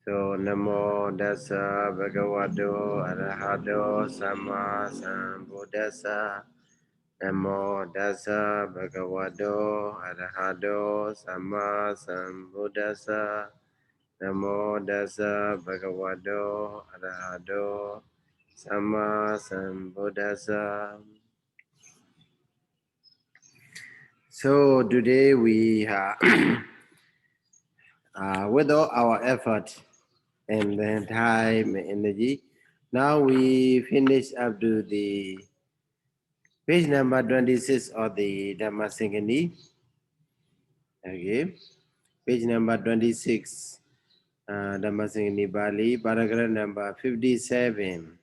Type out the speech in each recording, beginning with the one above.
So Namo Dasa Bhagavato Arahato Sama Sambuddhassa. Namo Dasa Bhagavato Arahato Sama Sambuddhassa. Namo Dasa Bhagavato Arahato Sama Sambuddhassa. So today we with all our effort and then time and energy, now we finish up to the page number 26 of the Dhammasaṅgaṇī. Okay, page number 26, Dhammasaṅgaṇī Bali, paragraph number 57.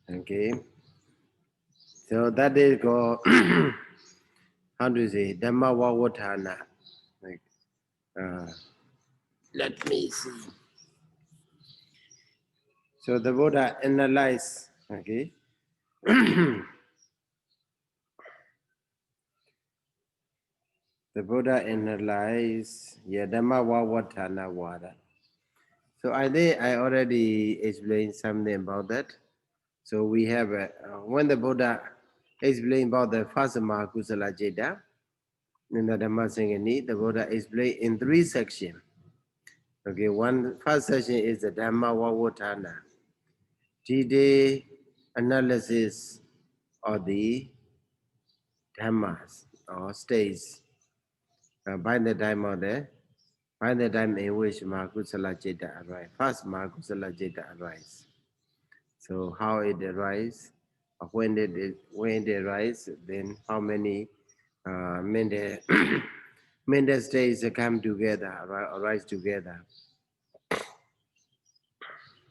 Okay, so that is called, how to say, Dhamma Vavotthana. Like, let me see. So the Buddha analyzed, okay. The Buddha analyzed Dhamma Vavotthana Vada. So I think I already explained something about that. So we have, when the Buddha explained about the first Mahakusala Jeta, in the Dhammasaṅgaṇī, the Buddha explained in 3 sections. Okay, first section is the Dhamma Vavotthana, D-Day analysis of the Dhammas or states by the time in which Mahakusala Jeta arise. First Mahakusala Jeta arise. So how it arises, when it arises, then how many mental mental states come together, arise together.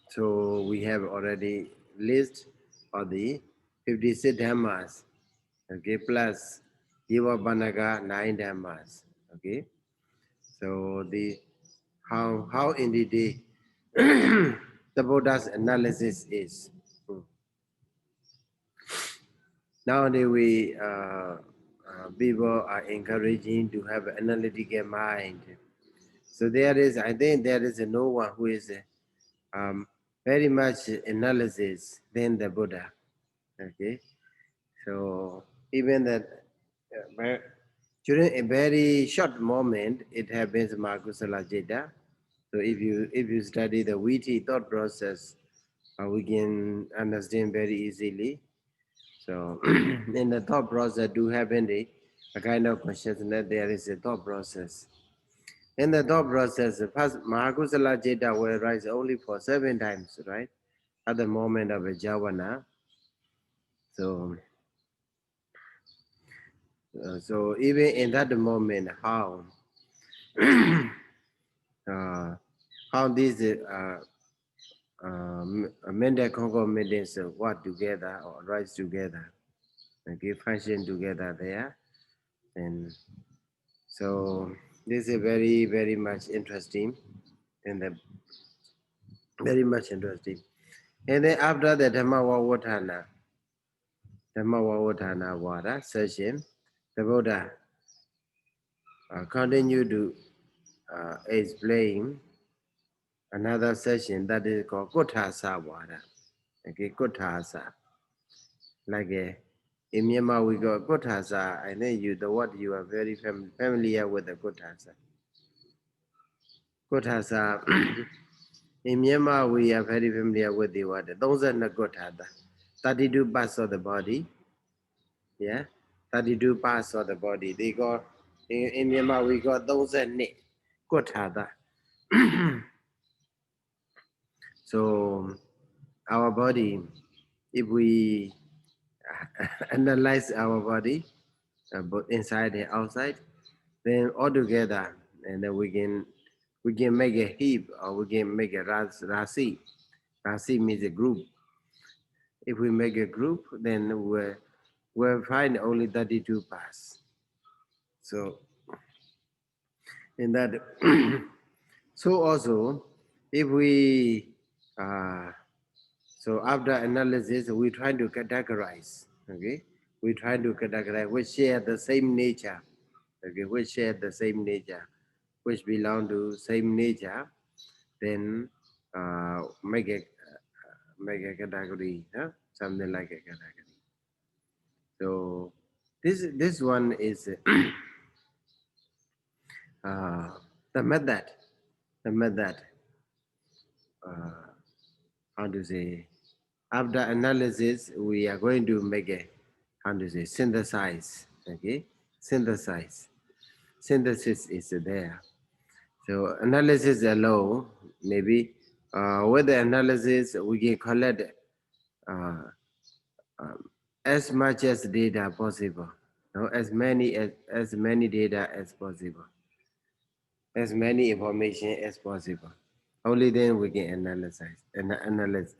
So we have already list of the 56 dhammas, okay, plus Jiva Banaga 9 dhammas, okay. So the how in the day the Buddha's analysis is. Nowadays we people are encouraging to have an analytical mind. So there is, I think there is no one who is very much analysis than the Buddha. Okay, so even that during a very short moment, it happens Mahakusala Jeta. So if you study the witty thought process, we can understand very easily. So in the thought process do happen a kind of consciousness, there is a thought process. In the thought process, first Mahakusala Jeta will rise only for 7 times, right? At the moment of a javana. So, so even in that moment, how these mental concomitants work together or rise together, okay, function together there, and so this is very, very much interesting, and very much interesting. And then after the Dhamma Vavotthana Vada session, the Buddha continue to explain another session that is called Kuthasa Vada. Okay, Kuthasa. Like in Myanmar we got Kuthasa, I know the word you are very familiar with the Kuthasa. Kuthasa. In Myanmar we are very familiar with the word. Those are the Kuthasa. 32 parts of the body. Yeah, 32 parts of the body. They got in Myanmar we got those are Kuthasa. So our body, if we analyze our body, both inside and outside, then all together, and then we can make a heap, or we can make a rasi. Rasi means a group. If we make a group, then we'll find only 32 parts. So in that, so also, if we so after analysis, we try to categorize. Okay, we try to categorize which share the same nature. Okay, which share the same nature. which belong to same nature, then make a category, huh? Something like a category. So this one is uh, the method. The method. Uh, how to say? After analysis, we are going to make a how to say synthesize. Okay, synthesize. Synthesis is there. So analysis alone, maybe with the analysis we can collect uh, um, as much as data possible, no, as many data as possible, as many information as possible. Only then we can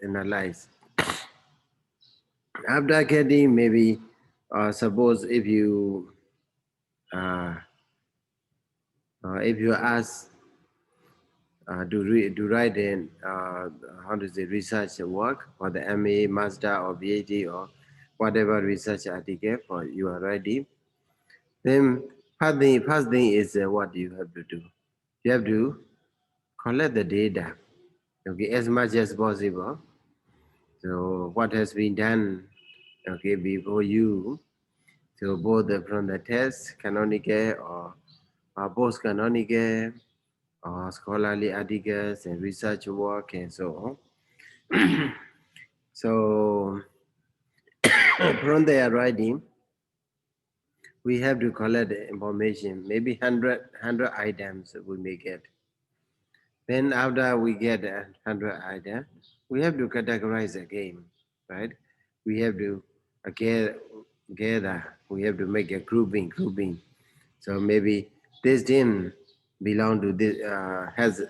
analyze. After getting maybe, suppose uh, if you ask to write in how to say research work for the MA, Master or PhD or whatever research article for you are writing, then first thing is what you have to do. You have to collect the data, okay, as much as possible. So what has been done, okay, before you. So both from the test, canonical or post canonical, or scholarly articles and research work and so on. So from their writing, we have to collect the information, maybe 100 items we may get. Then after we get 100 items, we have to categorize again, right? We have to gather, we have to make a grouping. So maybe this didn't belong to this, has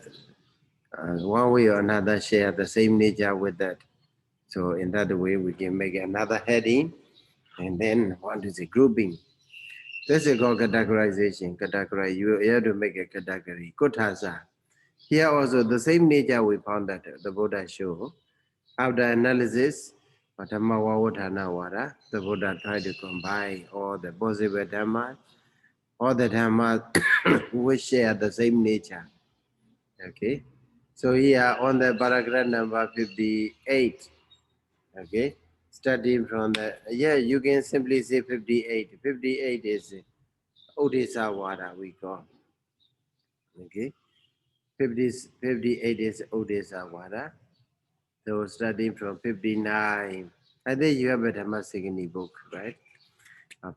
one way or another share the same nature with that. So in that way, we can make another heading and then what is a grouping. This is called categorization. Categorize. You have to make a category. Kutasa. Here also the same nature we found that the Buddha show. After analysis, Dhamma Vavadhana Vara, the Buddha tried to combine all the possible Dhamma, all the Dhamma which share the same nature. Okay. So here on the paragraph number 58, okay, starting from the, yeah, you can simply say 58. 58 is Odessa Vara we call. Okay. 58 is Odessa Vara. So starting from 59, I think you have a Dhammasaṅgaṇī book, right?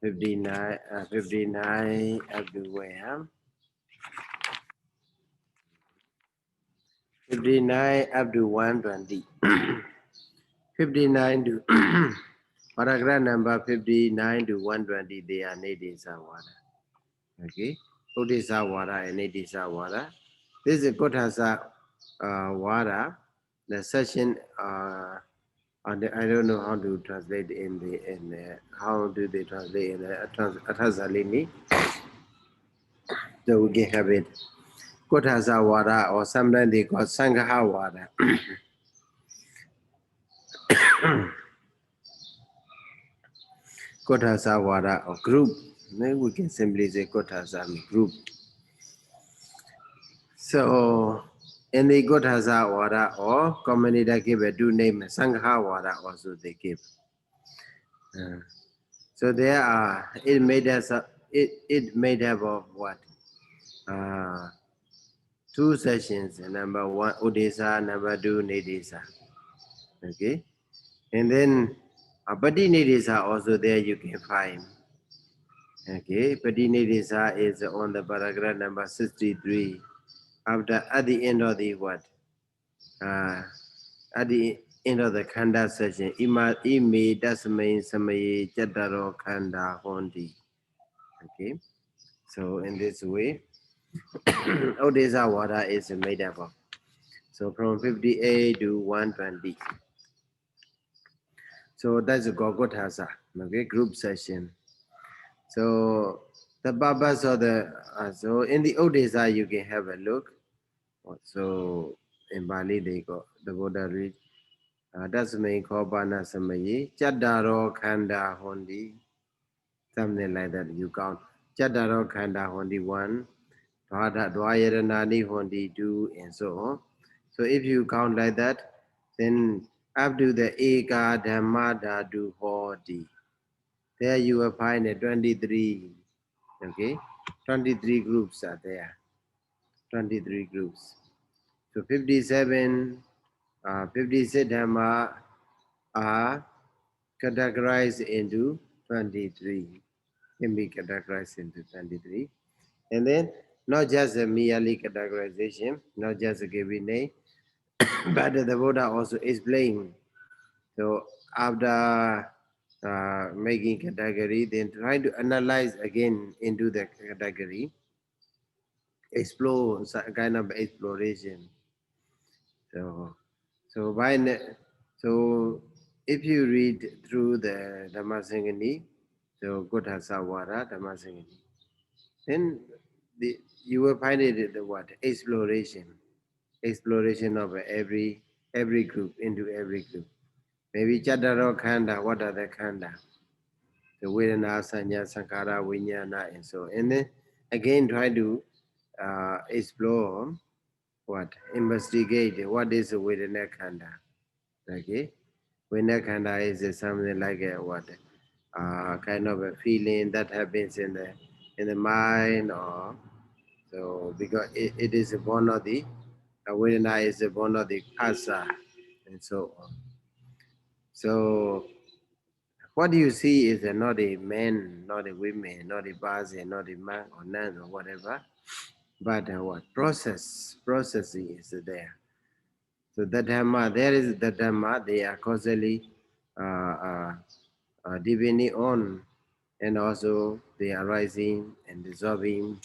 59 up to where? 59 up to 120. 59 to paragraph number 59 to 120, they are Nedesa Vada. Okay? Odessa Vada and Nedesa Vada. This is Kotasa Vada. The session, I don't know how to translate how do they translate in the Athasalini. So we can have it. Kotasa Vada, or sometimes they call Sangha Vada. Kotasa Vada or group. Maybe we can simply say Kotasa group. So in the Kotasa Vada or community give a two name Sangha Vada also they give. So there are it made up of what? Two sessions. Number one Odessa, number two Nedesa. Okay. And then Pati Nedesa also there you can find. Okay, Padinidisa is on the paragraph number 63. After at the end of the what? At the end of the Khanda section, ime dasmain samaye chataro khanda hondi. Okay, so in this way, Odessa water is made up of. So from 58 to 120. So that's a Gogotasa, okay, group session. So the purpose of the so in the Odessa you can have a look. So in Bali they got the Buddha read Dasmai Kobana Samayi Chadaro Khanda Hondi, something like that you count. Chadaro Khanda Hondi 1, Dwayaranani Hondi do and so on. So if you count like that, then up to the Eka Dhamma Dadu Hodi. There you will find a 23, okay? 23 groups are there. 23 groups. So 57, 56 Dhamma are categorized into 23. Can be categorized into 23. And then not just a merely categorization, not just a giving name, but the Buddha also explained. So after making category, then trying to analyze again into the category, explore some kind of exploration. So so so if you read through the Dhammasaṅgaṇī, so Godhasawara Dhammasaṅgaṇī, then you will find it in the what exploration of every group into every group. Maybe Chadaro Khanda, what are the Khanda? The Vedana, Sanya, Sankara, Vijnana, and so. And then again try to explore what? Investigate what is the Vedana Khanda. Okay? Vedana Khanda is something like a what? Kind of a feeling that happens in the mind, or so because it is one of the Vedana is one of the asa and so on. So what you see is not a man, not a woman, not a person, not a man or nun or whatever, but what processing is there. So the Dhamma, there is the Dhamma, they are causally uh, uh, depending on, and also they are rising and dissolving.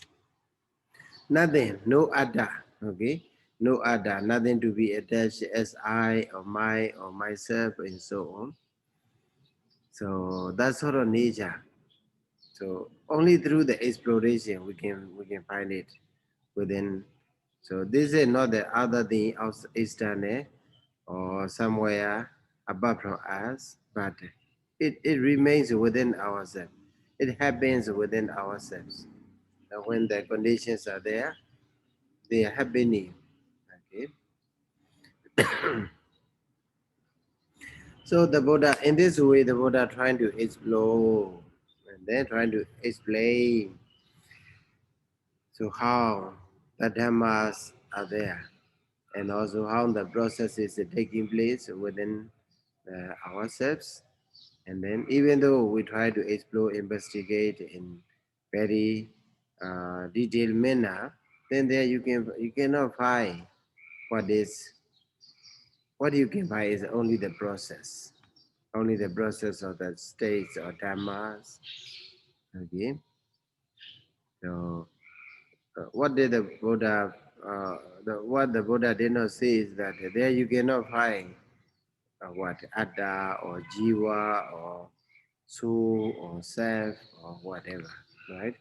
Nothing, no other, okay? No other, nothing to be attached as I or my or myself and so on. So that's sort of nature. So only through the exploration we can find it within. So this is not the other thing external or somewhere above from us, but it remains within ourselves. It happens within ourselves. And when the conditions are there, they are happening. Okay. So the Buddha, in this way, the Buddha trying to explore and then trying to explain. So how the dhammas are there, and also how the process is taking place within ourselves. And then even though we try to explore, investigate in very detailed manner, then there you cannot find what is what you can find is only the process of the states or dhammas. Okay, so what did the Buddha, what the Buddha did not say is that there you cannot find what Atta or Jiva or soul or self or whatever, right?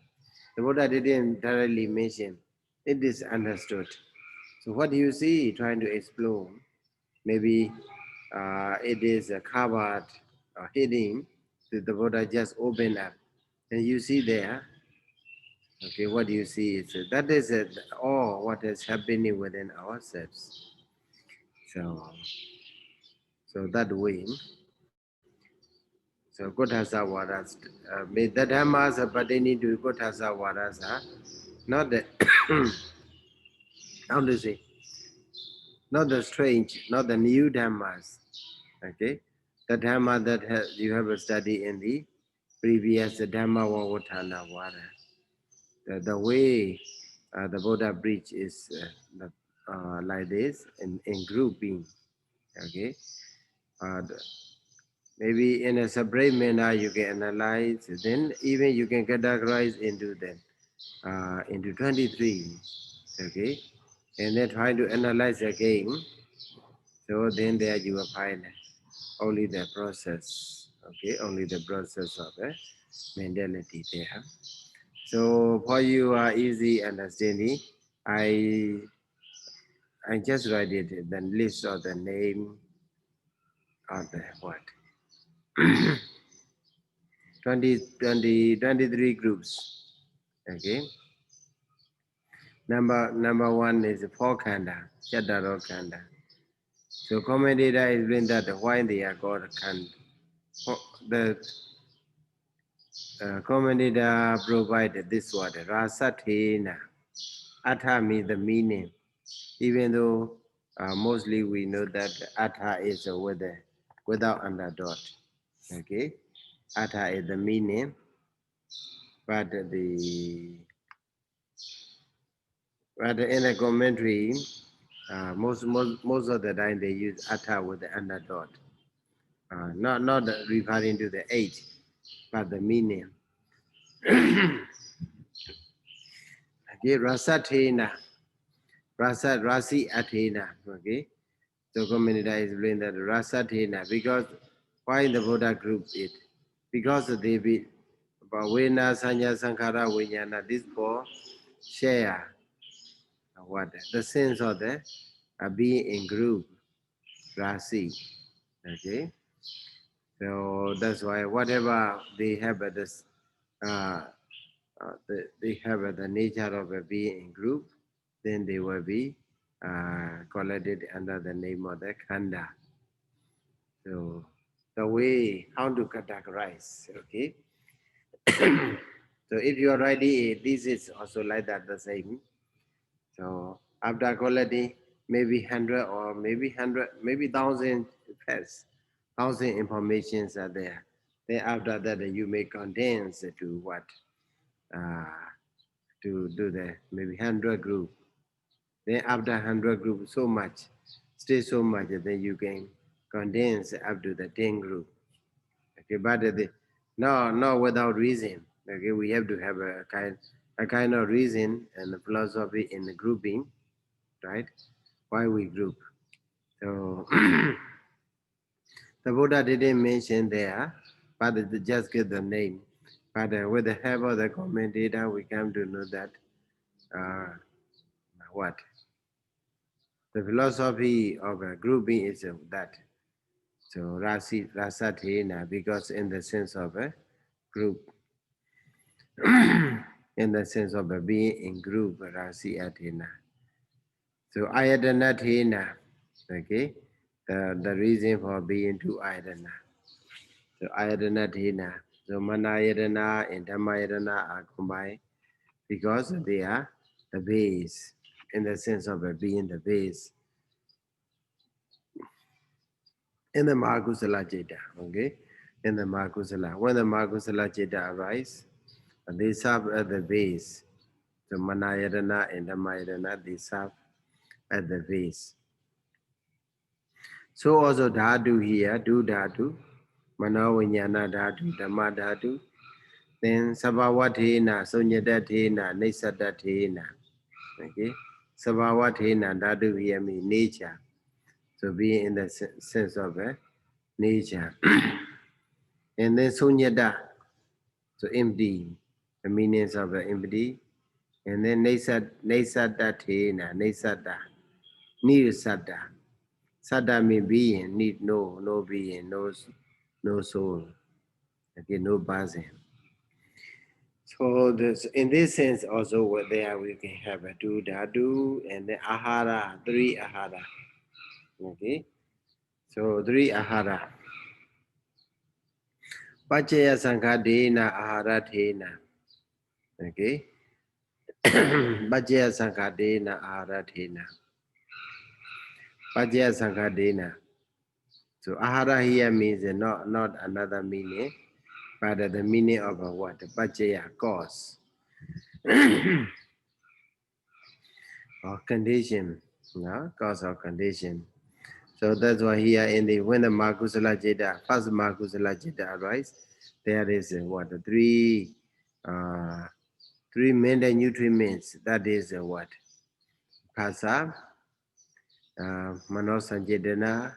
The Buddha didn't thoroughly mention. It is understood. So what do you see trying to explore? Maybe it is covered or hidden. The Buddha just opened up, and you see there. Okay, what do you see? That is all what is happening within ourselves. So, so that way. So good Godhasawaras, the dhammas are pertaining to Godhasawaras are not the how to say, not the strange, not the new dhammas. Okay, the dhamma that you have studied in the previous Dhamma Vavotana Vara. The way the Buddha preach is like this in grouping. Okay, maybe in a separate manner you can analyze. Then even you can categorize into them into 23. Okay, and then try to analyze again. So then there you will find only the process. Okay, only the process of the mentality there. So for you easy understanding, I I just write it the list of the name of the what 23 groups. Okay, Number one is four Kanda, Sayadaw Kanda. So commentator explained that why they are called Kanda. The commentator provided this word, Rasathena. Atha means the meaning. Even though mostly we know that Atha is without under dot. Okay, Atha is the meaning, but in the commentary, most of the time they use Atha with the under dot. Not referring to the age, but the meaning. Okay, Rasathena, Rasi Athena. Okay, so commentator explain that Rasathena because why the Buddha group it? Because they be Bhavena Sanya Sankara Vijnana, these four share what the sense of the being in group, Rasi. Okay, so that's why whatever they have at this, they have at the nature of a being in group, then they will be collected under the name of the Khanda. So the way how to categorize, okay. So if you are ready, this is also like that the same. So after quality, maybe 100 or maybe 1,000 pairs, 1,000 informations are there. Then after that, you may condense to what? Uh, to do the maybe 100 group. Then after 100 group, so much, still so much, then you can condense up to the 10 group. Okay, but no, without reason. Okay, we have to have a kind of reason and a philosophy in the grouping, right? Why we group. So the Buddha didn't mention there, but just get the name. But with the help of the commentator, we come to know that uh, what the philosophy of grouping is that. So Rasathena, because in the sense of a group, in the sense of a being in group, Rasi Athena. So Ayadana Thena, okay, the reason for being two Ayadana. So Ayadana Thena. So Manayadana and Dhammayadana are combined because they are the base, in the sense of being the base in the Mahakusala Jeta, okay? In the Mahakusala. When the Mahakusala Jeta arise, they serve at the base. So Manayadana and Dhammayadana, they serve at the base. So also Dhatu here, do Dhatu, Manovinyana Dhatu, Dhamma Dhatu, then Sabhavathena, Sunyadathena, Nisadathena. Okay? Sabhavathena, Dhatu here means nature. So being in the sense of nature. And then Sunyada, so empty, the meanings of empty. And then Nisadathena, Nisada, need Sada. Sada means being, need no being, no soul. Okay, no buzzing. So this, in this sense, also there we can have a do dadu and the ahara, three ahara. Okay, so three ahara. Pachaya sankadena ahara thena. Okay, Pachaya sankadena ahara thena. Pachaya sankadena. So ahara here means not another meaning, but the meaning of a what? Pachaya, cause. Or condition, no? Cause or condition. So that's why here in the when the Mahakusala Jeta, first Mahakusala Jeta arise, there is what uh, three main nutriments. That is what Phasa, Manosanjedana,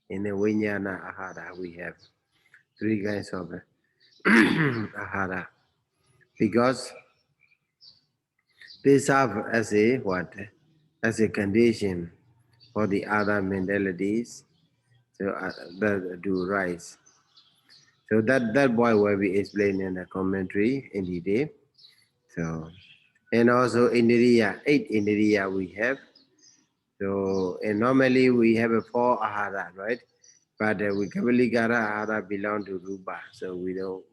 and the Vinyana Ahara. We have three kinds of Ahara because they serve as a what as a condition for the other mentalities so that do rise. So that boy will be explained in the commentary in detail. So And also Indriya, 8 Indriya we have. So, and normally we have a 4 Ahara, right? But we Kavaligara Ahara belong to Rupa. So we don't,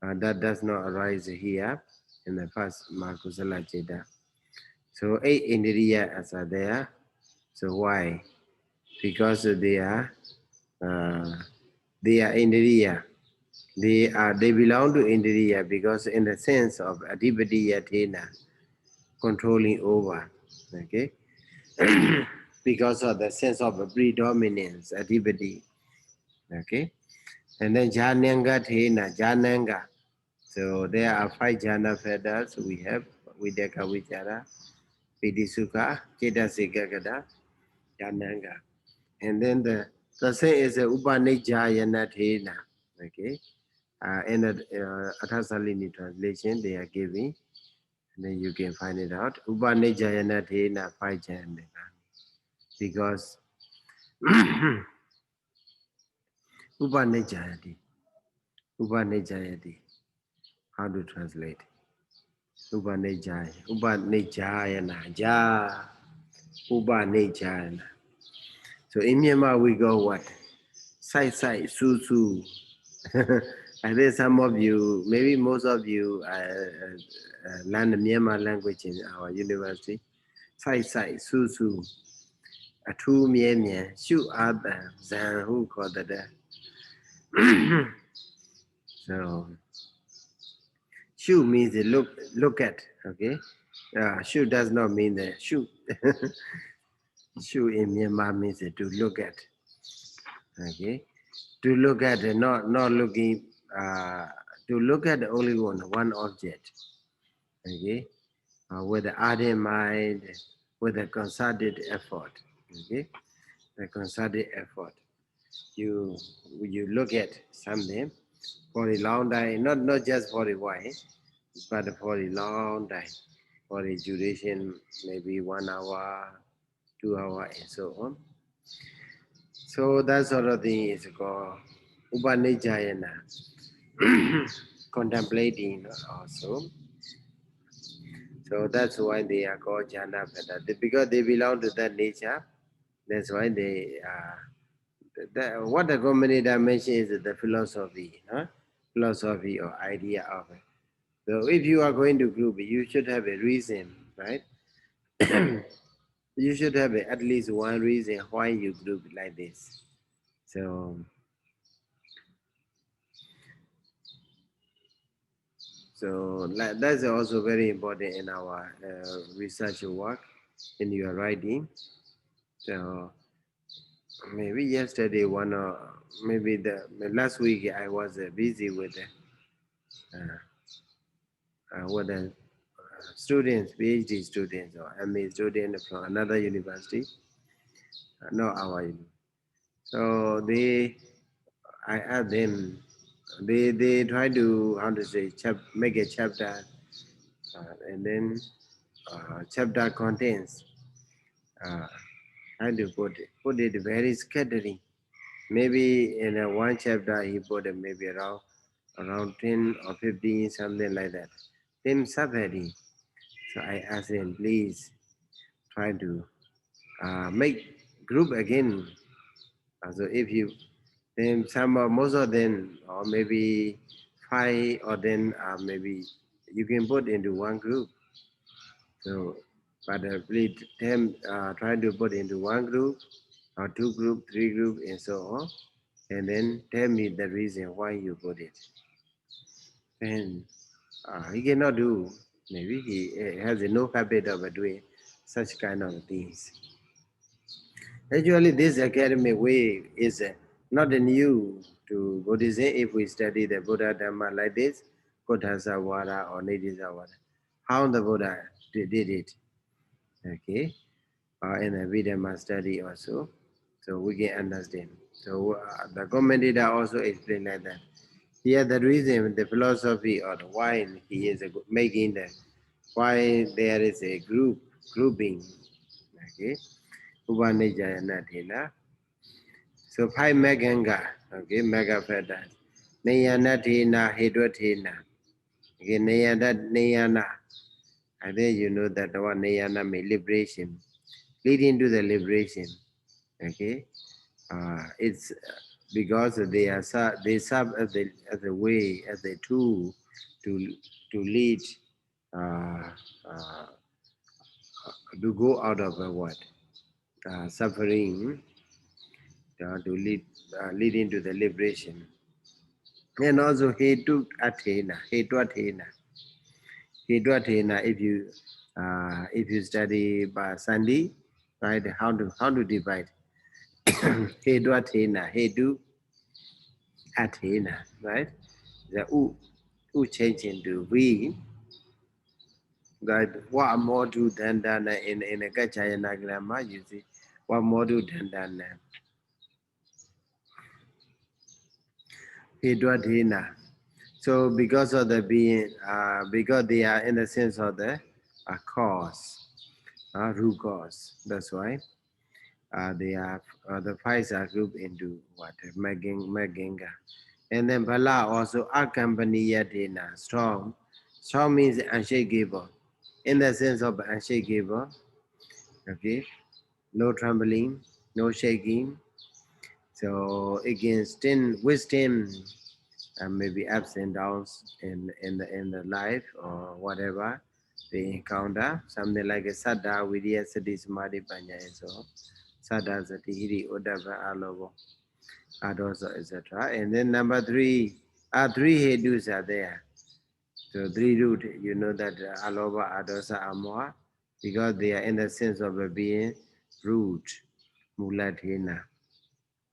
that does not arise here in the first Makusala Cheta. So 8 Indriyas are there. So why? Because uh, they are Indriya. They belong to Indriya because in the sense of Adipati Yathena, controlling over. Okay? Because of the sense of predominance, Adipati. Okay? And then Jananga Thena, Jananga. So there are 5 jhana feathers we have: Videka Vichara, Vidisuka, Chetasika Gada, Jananga. And then the same is Upanijayana Thena. Okay. In the Athasalini translation, they are giving, and then you can find it out. Upanijayana Thena 5 jhana. Because Upanijayati, Upanijayati, how to translate? Upanijaya, Upanijayana, Ja, Upanijayana. So in Myanmar we go what? Sai, Su. I think some of you, maybe most of you, learn the Myanmar language in our university. Sai, Su. Atu Myan, Shu Ada, Zan, who called that? So, Shu means look at, okay? Shu does not mean the shoot. Shu in Myanmar means to look at, okay? To look at, not looking, to look at only one object, okay? With the ardent mind, with a concerted effort, okay? A concerted effort. You look at something for a long time, not just for a while, but for a long time, for a duration, maybe 1 hour, 2 hours, and so on. So that sort of thing is called Upanijayana, contemplating also. So that's why they are called jhana bheda. Because they belong to that nature, that's why they what the community dimension is the philosophy, huh? Philosophy or idea of it. So if you are going to group, you should have a reason, right? You should have at least one reason why you group like this. So that's also very important in our research work, in your writing. So maybe yesterday, maybe the last week, I was busy with the students, PhD students or MA students from another university, not our university. So I asked them, they try to, how to say, make a chapter, and then chapter contains, how to put it very scattering. Maybe in one chapter he put maybe around 10 or 15, something like that. 10 subheading. So I asked him, please try to make group again. So if you, then most of them, or maybe 5, or then maybe you can put into one group. So, but please try to put into one group, or 2 group, 3 group, and so on. And then tell me the reason why you put it. And he cannot do. Maybe he has no habit of doing such kind of things. Actually, this academic way is not new to Buddhism. If we study the Buddha Dhamma like this, Kothasawara or Nidisawara, how the Buddha did it, okay, in the Vedama study also, so we can understand. So the commentator also explain like that. Here the reason, the philosophy, or why he is making the, why there is a grouping, okay, Upanijayana Thena. So 5 meganga, okay, mega feathers. Nayana Thena, Hedwa Thena, okay, Nayana, And then you know that one Nayana may liberation, leading to the liberation. Okay, it's because they serve as the way, as the tool to lead, uh, uh, to go out of what suffering, to lead into the liberation. And also Hetu Athena, Hetu Athena, Hetu Athena. If you study by Sandi, right, how to divide Hetu Athena, Hetu Athena, right? The U change into V. That what more to dandana in a Gachayana grammar, you see, what more to dandana. Hetu Athena. So because of the being, because they are in the sense of the cause, root cause. That's why they are the five are grouped into what Magenga, and then Bala also Akampaniyatina, strong. Strong means unshakable, in the sense of unshakable. Okay, no trembling, no shaking. So against 10 wisdom maybe ups and downs in the life or whatever they encounter. Something like a Sada, Vidya Sati Samadhi Panya, so Sada Sati Hiri Udava Alobo, Adoso, etc. And then number three, three hedus are there. So three root, you know that Aloba, Adosa, Amoa, because they are in the sense of a being root, Mulatina.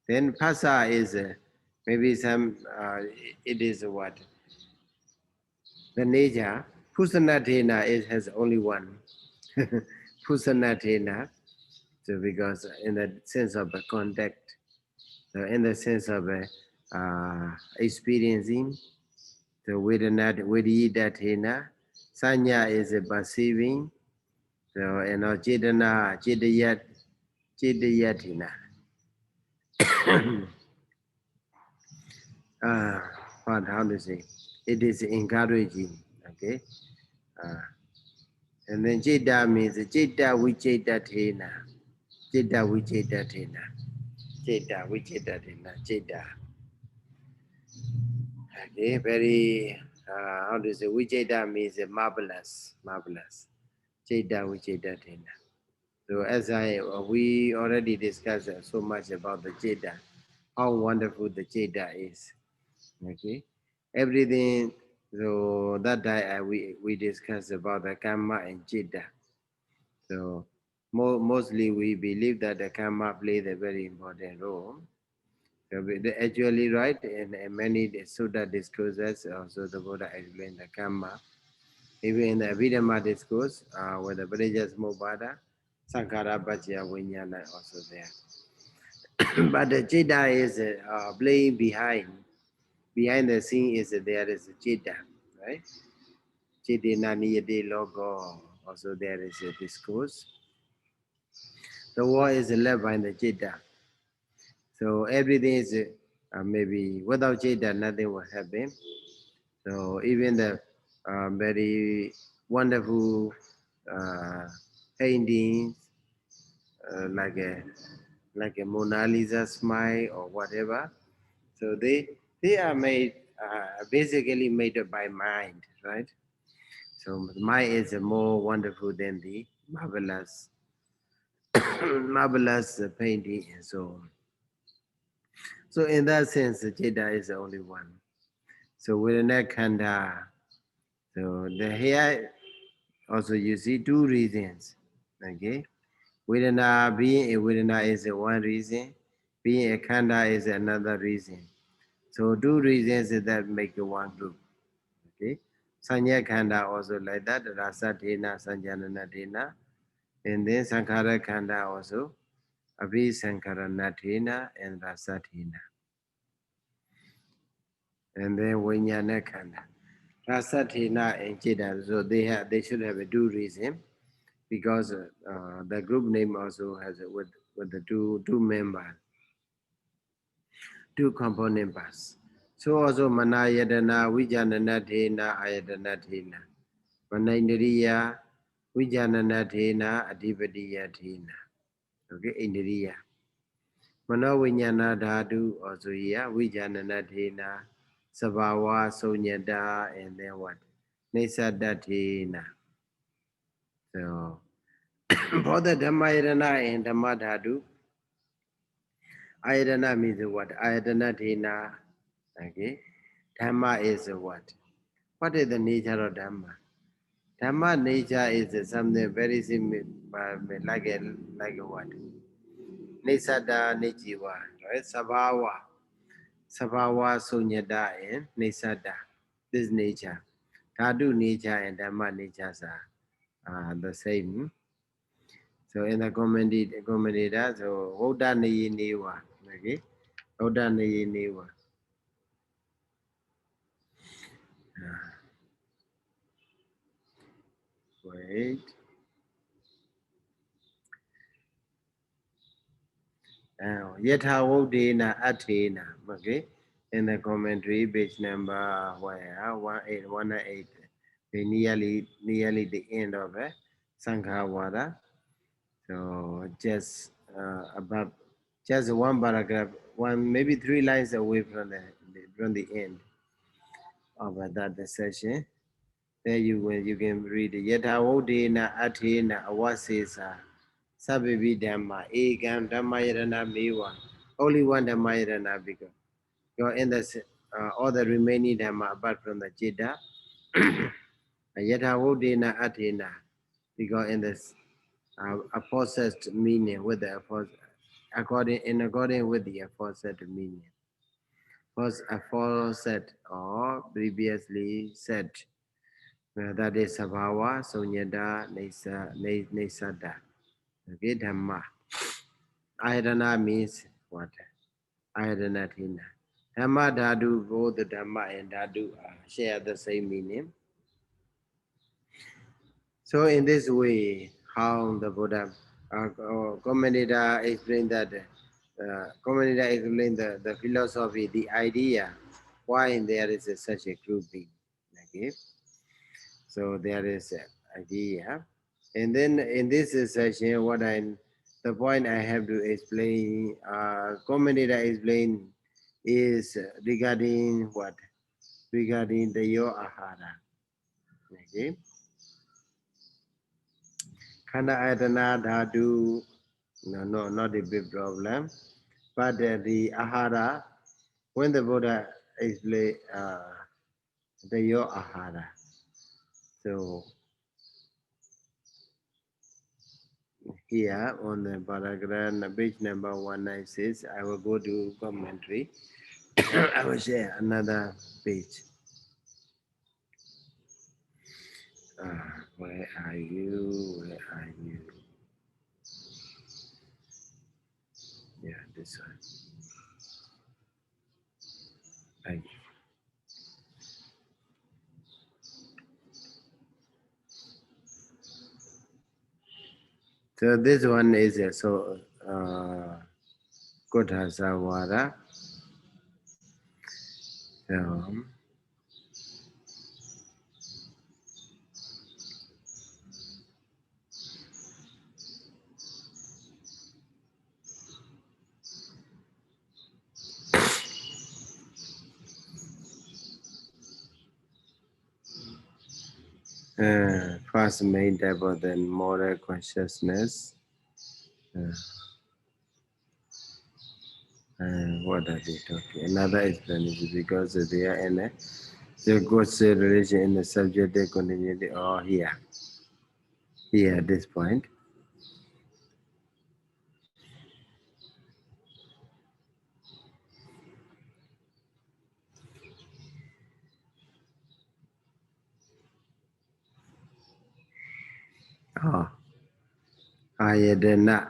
Then Pasa is maybe it is what? The nature, Pusanatena has only one. Pusanatena, so because in the sense of a contact, so in the sense of experiencing, the Vedayidatena, Sanya is a perceiving, so and Chidayatina. How to say? It is encouraging, okay? Uh, and then Jida means Jida Vichetatina. Jida Vichetatina. Jida Vichetatina. Jida. Okay, very, how to say? Vicheta means marvelous. Marvelous. Jida Vichetatina. So we already discussed so much about the Jida, how wonderful the Jida is. Okay, everything. So that day we discussed about the karma and Jida. So mostly we believe that the karma plays a very important role. So actually right in many Sutta discourses also the Buddha explained the karma. Even in the Abhidhamma discourse, where the Buddha's Mobada, Sankara Bhajya Vinyana also there. But the Jida is playing behind the scene is there is a Jida, right? Jidina Niyade Logo, also there is a discourse. The war is led by the Jida. So everything is maybe without Jida, nothing will happen. So even the very wonderful uh, paintings, like a Mona Lisa smile or whatever. So they are made basically made by mind, right? So mind is more wonderful than the marvelous marvelous painting and so on. So in that sense, the Jeda is the only one. So within that Kanda, so the here also you see two reasons. Okay, Vedana being a Vedana is one reason, being a Kanda is another reason. So two reasons that make one group. Okay, Sanya Kanda also like that, Rasa Dena, Sanjanana Dena, and then Sankara Kanda also, Abhi Sankarana Dena and Rasa Dena, and then Vinyana Kanda. Rasa Dena and Cheda, so they should have a two reason because the group name also has with the two members, two component parts. So also Manayadana, Vijanana Dena, Ayadana Dena. Manindriya, Vijananathena Adipatiyathena. Okay, Indriya. Manovinyana dhatu also here. Vijananathena Sabhava Sunyata and then what? Nisadathena. So for the Dhammayana and Dhammadhatu, Ayadana means what? Ayadanathena. Okay. Dhamma is what? What is the nature of Dhamma? Dhamma nature is something very similar, like a what? Nisada Nijiva, right? Sabhava Sunyada and Nisada. This nature. Dhatu nature and Dhamma natures are the same. So in the commentator, so Oda Niyi Niwa. Okay? Oda Niyi Niwa. Wait. Yatha Vodena Athena. Okay? In the commentary, page number where 18198. Nearly the end of it. Sankhawada. So just above, just one paragraph, one maybe 3 lines away from the end of that session. There you can read it. Yatha Vodena Athena Avasesa Sabibi Dhamma Ekam Dhammayarana Mewa. Only one Dhammayarana because you're in the all the remaining Dhamma apart from the Jida. Yatha Vodena Athena because in this aforesaid meaning with the according with the aforesaid meaning. First aforesaid or previously said. That is Sabhava, Sunyada, Nesada. Okay, Dhamma. Ayadana means what? Ayadanathina. Dhamma, Dhatu, both the Dhamma and Dhatu share the same meaning. So in this way, how the Buddha commentator explained that commentator explained the philosophy, the idea, why there is such a grouping. Okay, so there is an idea, and then in this session, the point I have to explain, commentator explain is regarding what? Regarding the yo ahara. Okay. Khanda ayatana dhatu, no, not a big problem. But the ahara, when the Buddha explain the yo ahara, so here on the paragraph, page number 196, I will go to commentary. I will share another page. Where are you? Where are you? Yeah, this one. Right. So this one is so Kodhasawara. So first main type of the moral consciousness. What are they talking? Another explanation because they are in a the God's relation in the subjective continuity. Oh, here at this point. Oh, Ayadana.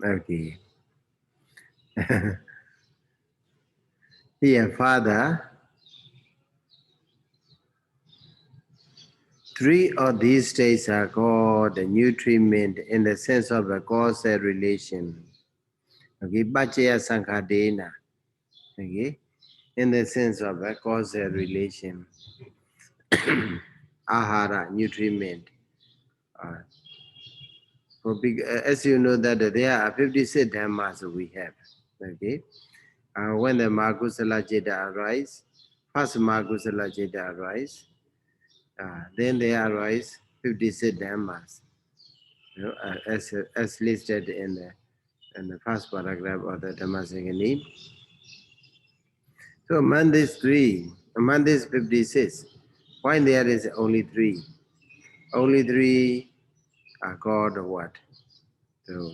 Okay. Here, Father, three of these states are called the nutriment in the sense of a causal relation. Okay, Bachaya Sankhadena. Okay, in the sense of a causal relation. Ahara, nutriment. As you know that there are 56 dhammas we have. Okay. When the Mahakusala Jeta arise, first Mahakusala Jeta arise, then they arise 56 dhammas, as listed in the first paragraph of the Dhammasaṅgaṇī. So among these 56, why there is only 3? Only 3 are called what? So,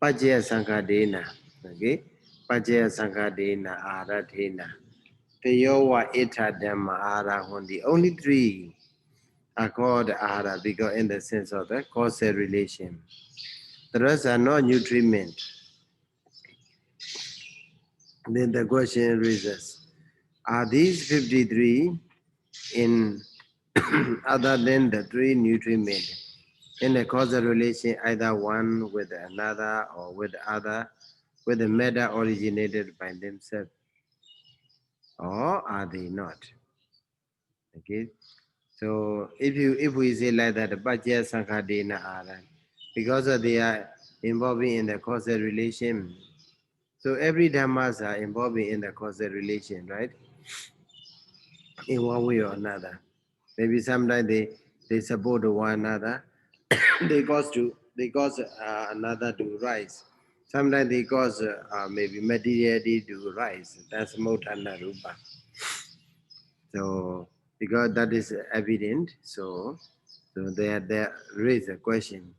Pajya Sankadena, okay? Pajya Sankadena Aradhena. Teyowa Eta Dhamma Arahundi. Only 3 are called Ara because in the sense of the causal relation. The rest are not nutriment. Then the question arises, are these 53 in other than the 3 nutriment? In a causal relation, either one with another or with other, with a matter originated by themselves, or are they not? Okay. So if we say like that, Bhajya Sankadena Ara, because they are involving in the causal relation. So every dhammas are involving in the causal relation, right? In one way or another. Maybe sometimes they support one another. they cause another to rise. Sometimes they cause maybe materiality to rise. That's Motana Rupa. So because that is evident, so there raise a question.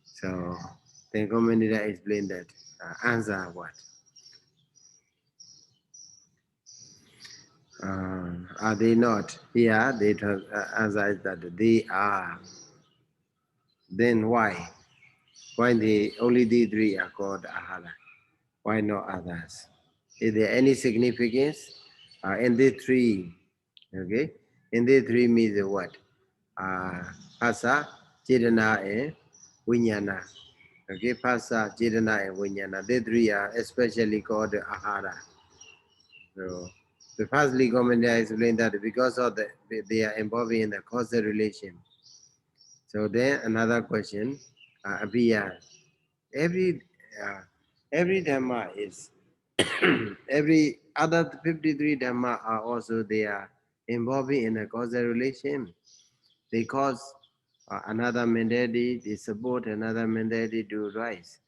So then community explain that answer what? Are they not? Yeah, they answer is that they are. Then why? Why only the 3 are called ahara? Why not others? Is there any significance? In the 3, okay? In the 3 means what? Phasa, Chedana, and Vinyana. Okay, Phasa, Chedana, and Vinyana. The 3 are especially called ahara. So, the first commentator explained that because of they are involving in the causal relation. So then another question, Abhiya. Every uh, every dhamma is every other 53 dhamma are also they are involving in a causal relation. They cause another mentality, they support another mentality to rise,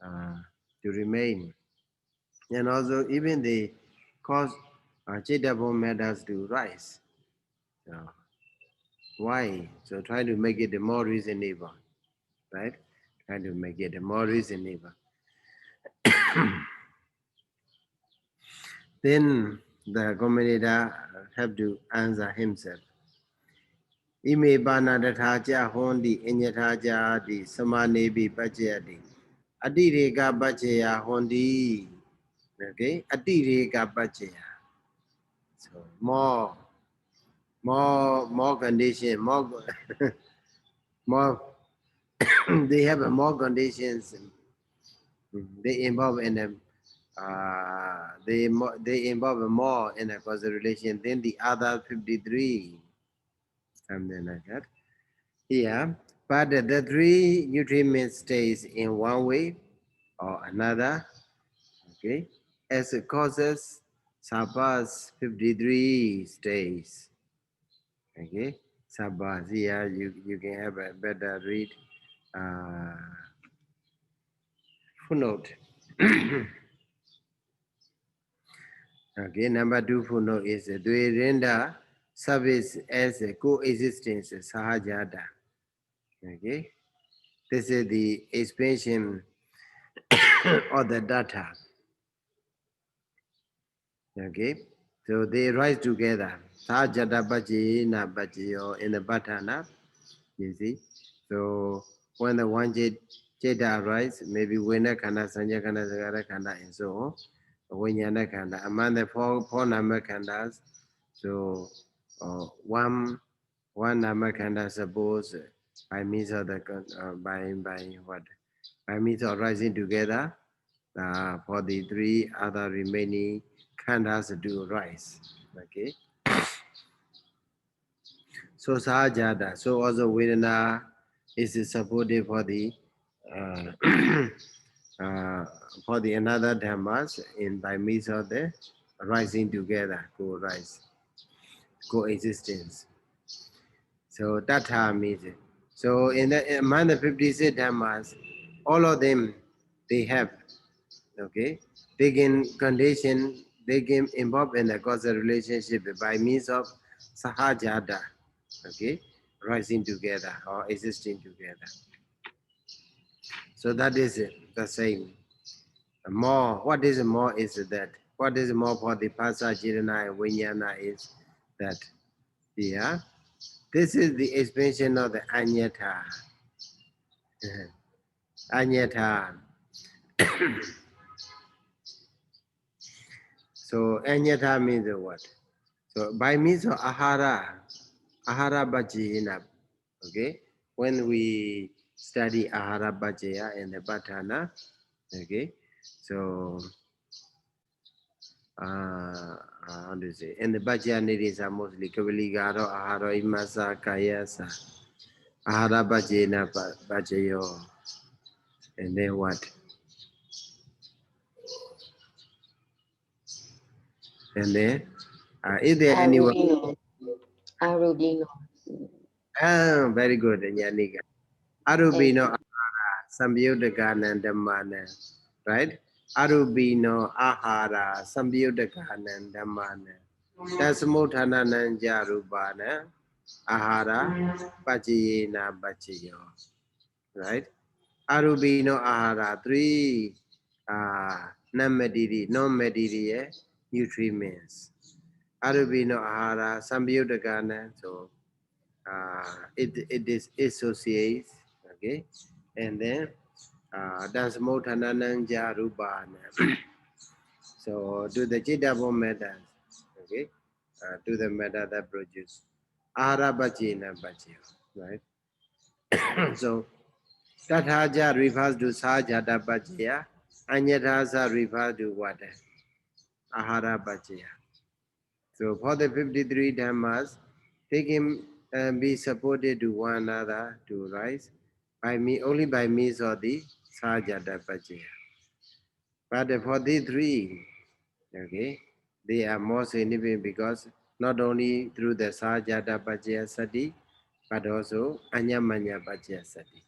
to remain. And also even they cause Chittapon matters to rise. So why? So try to make it more reasonable, right? Try to make it more reasonable. Then the commentator have to answer himself. Ime bana dathaja hondi inyathaja di samanebi bajyati. Adireka bajya hondi. Okay? Adireka bajya. So more condition, more they have more conditions. They involve in them. They involve more in a causal relation than the other 53, something like that. Yeah, but the 3 nutriment stays in one way or another. Okay, as it causes Sabbath 53 stays. Okay, Sabbath. Yeah, you can have a better read. Footnote. Okay, number 2 footnote is the render service as a coexistence sahajada. Okay, this is the expansion of the data. Okay, so they rise together. Sahajada baji na baji in the batana. You see, so when the one jeta arise, maybe winner kana sanya kana zagara kana and so on. Winyana kanda among the four number kandas. So one number kanda suppose by means of the by what by means of rising together for the 3 other remaining kandas to rise. Okay. So sahajada. So also Vedana is supported for the uh, uh, for the another dhammas in by means of the rising together, co-rise, coexistence. So Tatha means it. So in the among the 56 dhammas, all of them they have, okay, they can condition, they can involve in the causal relationship by means of sahajada, okay, rising together or existing together. So that is it, the same. More, what is more is that, what is more for the Pasa Jirana and Vinyana is that, yeah, this is the expansion of the Anyata. Anyata. So Anyata means what? So by means of Ahara Bhajina, okay, when we study Ahara Bhajaya in the Bhatana, okay, so how do you say? And the Bhajanidis are mostly Kavaligaro, Aharo, Imasa, Kayasa, Ahara Bhajena, Bhajayo, and then what? And then, is there anyone? Arubino. Arubino. Ah, very good, Yanika. Thank Arubino you. Ahara, Samyudagana Dhammana, right? Arubino Ahara, Samyudagana Dhammana. That's Mutana Nanja Rubana, Ahara, Bhajena, Bhajayo, right? Arubino Ahara, three non-material nutriments. Arubino Ahara, Samyudagana, so it is associates, okay, and then that's Motanananja Rubana. So do the Jidabo methods, okay, do the method that produce Ahara Bhajena Bhajyo, right? So Tathaja refers to Sajada Bhajya, Anyatasa refers to what? Ahara Bhajya. So for the 53 dhammas, they can be supported to one another to rise by me only by means of the Sajada Bhajya. But for the three, okay, they are more significant because not only through the Sajada Bhajya Sati, but also Anyamanya Bhajya Sati.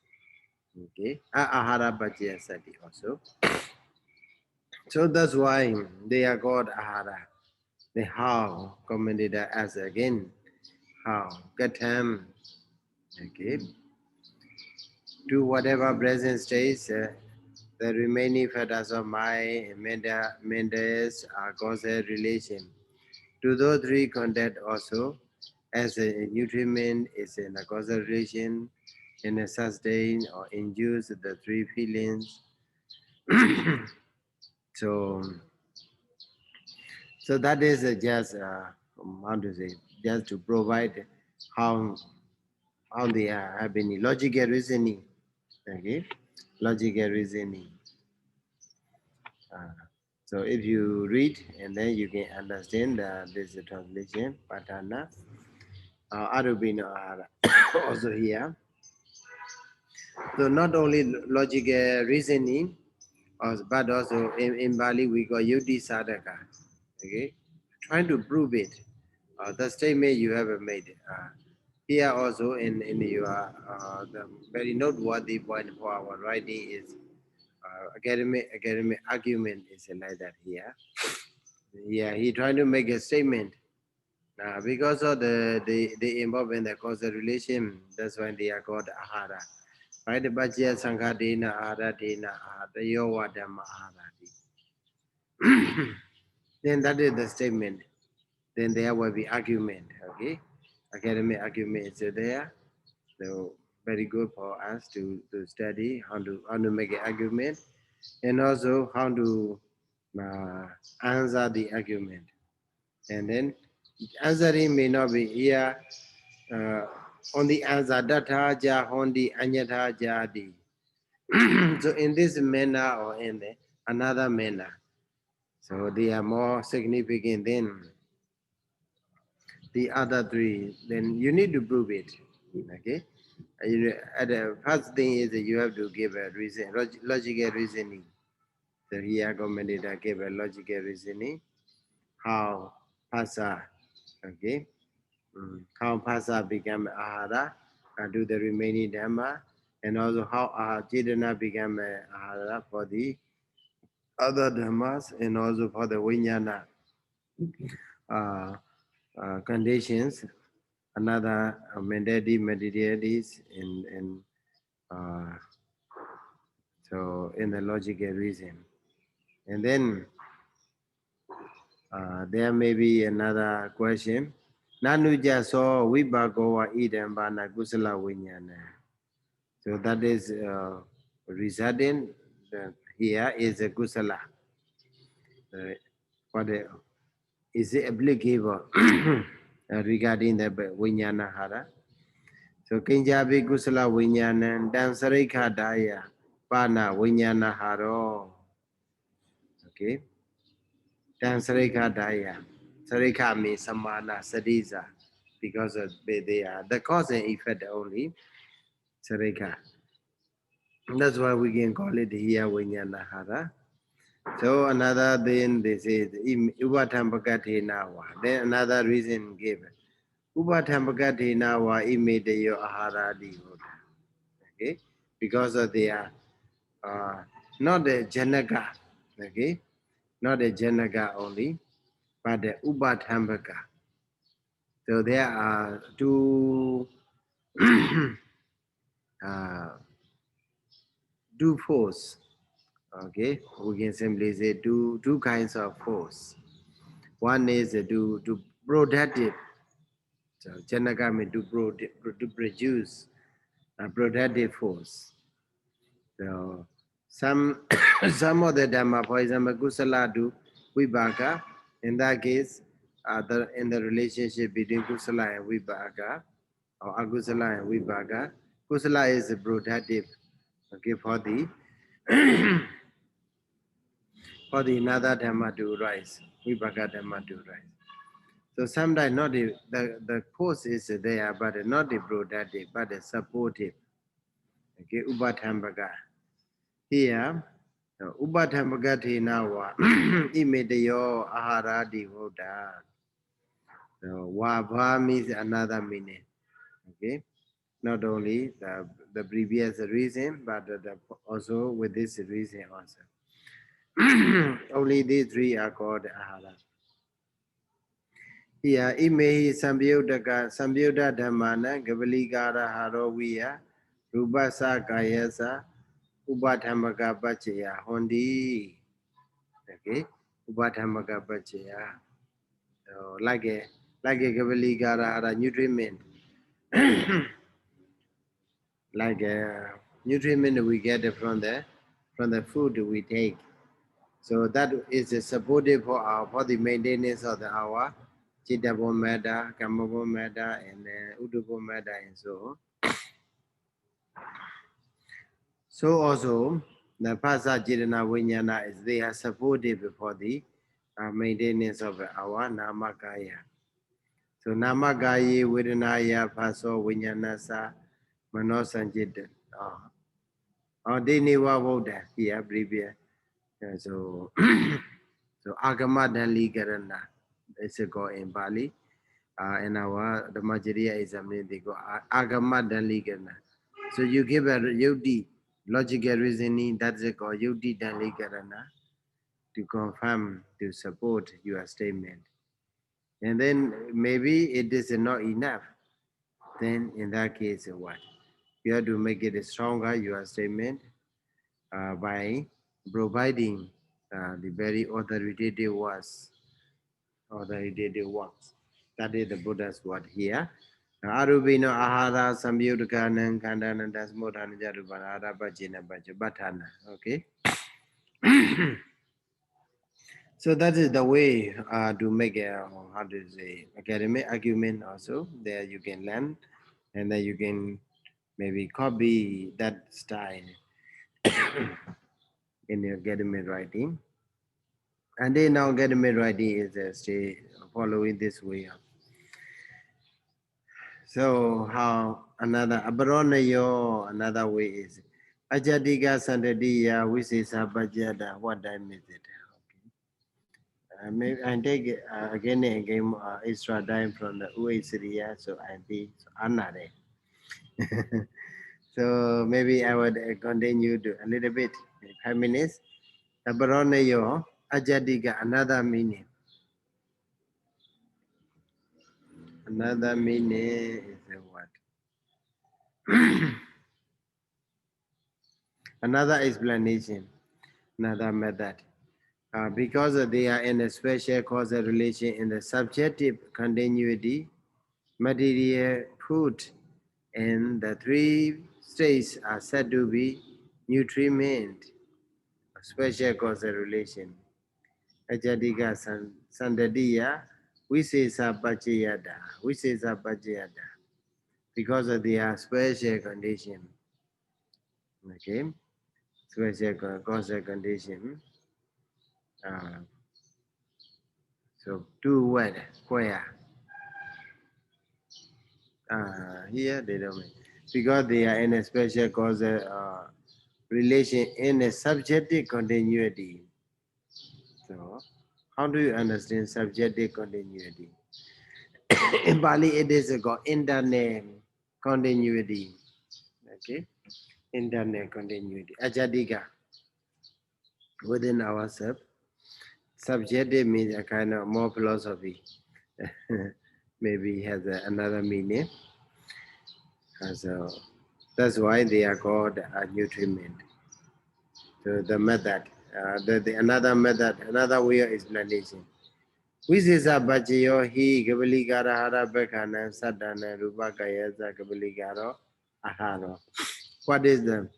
Okay, Ahara Bhajya Sati also. So that's why they are called Ahara. The how commented as again how Gatam, okay, to whatever present states, the remaining factors of my Mendes are causal relation. To those three contact also, as a nutriment is in a causal relation, in a sustain or induce the three feelings. so, so that is just how to say, just to provide how they are having logical reasoning. Okay, logical reasoning. Uh, so if you read and then you can understand this translation, Patana, Arubino are also here. So not only logical reasoning, but also in Bali we got Yudi Sadaka. Okay, trying to prove it. The statement you have made. Here also in your the very noteworthy point for our writing is academic argument is like that here. Yeah, he trying to make a statement. Because of the involved in the causal relation, that's why they are called ahara. Right? Bhajya sanghadena ahara dena ahara yowa dhamma ahara. Then that is the statement. Then there will be argument. Okay, academic argument is there. So very good for us to study how to make an argument and also how to uh, answer the argument. And then answering may not be here uh, on the answer data ja on the anyata jadi. So in this manner or in another manner. So they are more significant than the other three. Then you need to prove it. Okay. At the first thing is that you have to give a reason, logical reasoning. So here commentator gave a logical reasoning how Phasa, okay, how Phasa became Ahara to the remaining Dhamma, and also how Chedana became Ahara for the other Dhammas, and also for the Vijnana uh, conditions, another mandatory materialities, and uh, so in the logical reason. And then there may be another question. Nanuja so vibhagowa idam bana kusala vinyana. So that is resulting here is a kusala. For the is it applicable regarding the vinyana hara? So kinjabi kusala vinyana dan sarika daya bana vinyana haro. Okay. Dan sarika daya. Sarika means samana sadiza because of they are the cause and effect only. Sarika. That's why we can call it here Vinyanahara. So another thing they say Ubatambakatenawa. Then another reason given. Ubatambakatenawa immediate ahara dihoda. Okay? Because of they are not the Janaka. Okay? Not the Janaka only, but the Ubatambaka. So there are two uh, two force. Okay, we can simply say two kinds of force. One is to productive. So Janaka means to produce a productive force. So some some of the Dhamma, for example, Kusala do Vibhaka. In that case, in the relationship between Kusala and Vibhaka, or Agusala and Vibhaka, Kusala is productive. Okay, for the another Dhamma to rise, Vibhaka Dhamma to rise. So sometimes not the force is there, but not the productive, but the supportive. Okay, Ubatambaka. Here, Ubatambaka Tinawa, Imedeyo Ahara Divoda. So Wabha means another meaning. Okay, not only the previous reason, but also with this reason also. Only these three are called Ahara. Here, imehi sambyuddha dhammana gavaligara haroviya rupasa kayasa upadhamaka pachaya hondi. Okay, upadhamaka pachaya. So, like a gavaligara hara nutriment, like a nutriment we get from the food we take. So that is supportive for the maintenance of our Chittabo matter, Kamabo matter, and Udubo matter, and so. So also, the Pasa Jirana Vinyana is they are supportive for the maintenance of our Namakaya. So Namakaya Vidanaya Paso Vinyanasa Manosanjit. Oh, they never vote that here, previous. So, so Agama Dali Garana, it's a go in Bali. In our the Majaria is a they go Agama Dali Garana. So you give a Yodi logical reasoning, that's a called Yodi Dali Garana to confirm, to support your statement. And then maybe it is not enough. Then in that case, what? You have to make it stronger, your statement, by providing the very authoritative works. That is the Buddha's word here. Arubino ahara samyuddhakanam kandana dasmodhana jarubana arabhajina bhajabatana. Okay. So that is the way to make a how to say academic argument also. There you can learn and then you can maybe copy that style in your academic writing. And then now academic writing is stay following this way. So how another Abaronayo, another way is Ajadiga Sandadiya, which is Abajada. What time is it? Maybe I take again and again extra time from the UA Syria, so I be Anare. So maybe I would continue to a little bit, 5 minutes. Abaronayo, Ajadiga, another meaning. Another meaning is what? Another explanation, another method. Because they are in a special causal relation in the subjective continuity, material, food, and the three states are said to be nutriment, special causal relation. Ajadiga Sandadiya, Visesa Bhajayada, Visesa Bhajayada, because of their special condition. Okay, special causal condition. Uh, so, two what? Where? Here they don't mean. Because they are in a special causal relation in a subjective continuity. So, how do you understand subjective continuity? In Bali, it is called internal continuity. Okay, internal continuity. Ajadiga within ourselves. Subjective means a kind of more philosophy. Maybe has another meaning. So that's why they are called a nutriment. So the method, another method, another way of explanation. Visesa Bajayo Hi Gabaligara Hara Bekana Sadana Rupakayasa Gabaligaro Aharo. What is the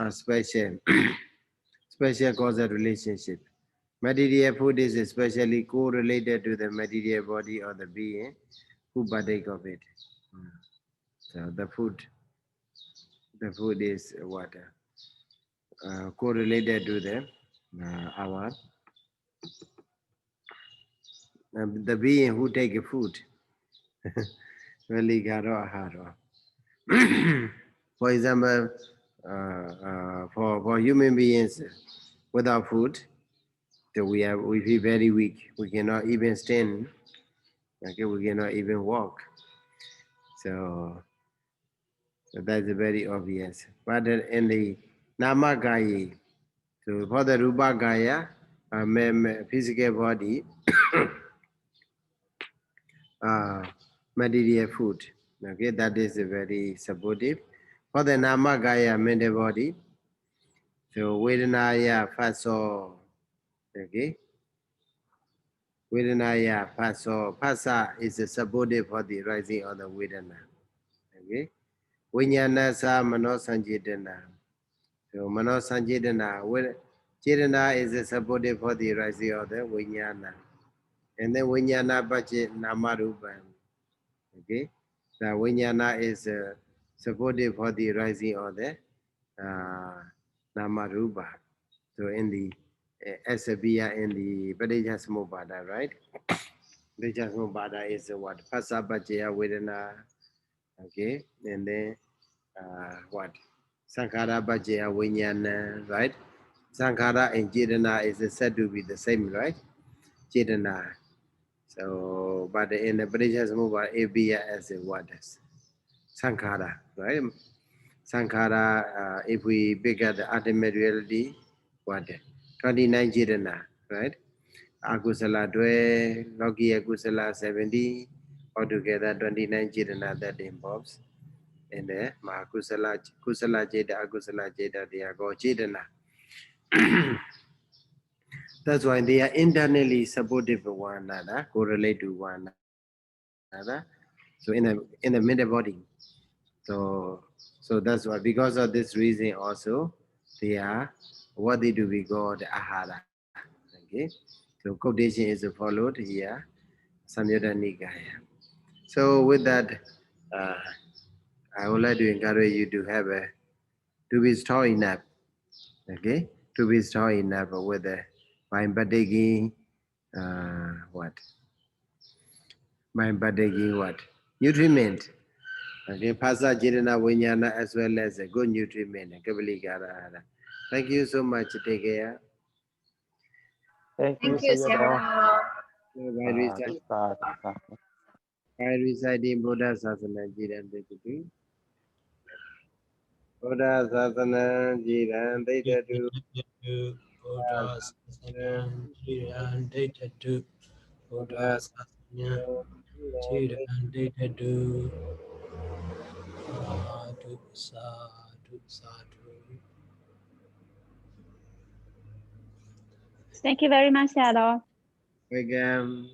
special special causal relationship? Material food is especially correlated to the material body or the being who partake of it. So the food is what correlated to the our the being who take a food. Veligaro aharo. For example, for human beings without food, so we feel very weak. We cannot even stand. Okay, we cannot even walk. So, so that's very obvious. But in the Namagaya, so for the Rupa Gaya, physical body, material food. Okay, that is very supportive. For the Namagaya, mental body, so Vedanaya Faso. Okay, Vedanaya Faso. Phasa is supportive for the rising of the Vedana. Okay, Vinyana Sa Mano Sanjitana. So Mano Sanjitana. Chitana is supportive for the rising of the Vinyana. And then Vinyana Bhaji Namarupan. Okay, the Vijnana is supportive for the rising of the Namarupa. So in the Asabia in the Padijasmobhada, right? Padijasmobhada is what? Pasabhajaya Vedana. Okay, and then what? Sankhara Bhajaya Vijnana, right? Sankhara and Jidana is said to be the same, right? Jidana. So, but in the Padijasmobhada, Abhiya as a what? Sankhara, right? Sankhara, if we pick at the ultimate reality, what? 29 Jirana, right? Akusala 12, Loki Akusala 70, altogether 29 Jirana that involves. And the Mahakusala, Kusala Jeda, Akusala Jeda, they are called Jirana. That's why they are internally supportive of one another, correlate to one another. So in the middle body, So, so that's why, because of this reason also, they are worthy to be called ahara. Okay, so quotation is followed here, Samyutta Nikaya. So with that, uh, I would like to encourage you to have a, to be strong enough, okay, to be strong enough with the, by partaking, what? By partaking what? Nutriment. Okay, Phasa Jirana Vinyana as well as a good nutriment. Kavalikara. Thank you so much. Take care. Thank you, Thank you, Sayadaw. Sayadaw. Sadhu, sadhu, sadhu. I reside in Buddha Sasana Jiran Daytatu. Buddha Sasana Jiran Daytatu. Buddha Sasana Jiran Daytatu. Buddha Buddha Sasana Jiran Jiran Daytatu. Sadhu, sadhu, sadhu. Thank you very much, Sayadaw. Daytatu.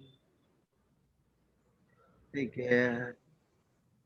Take care.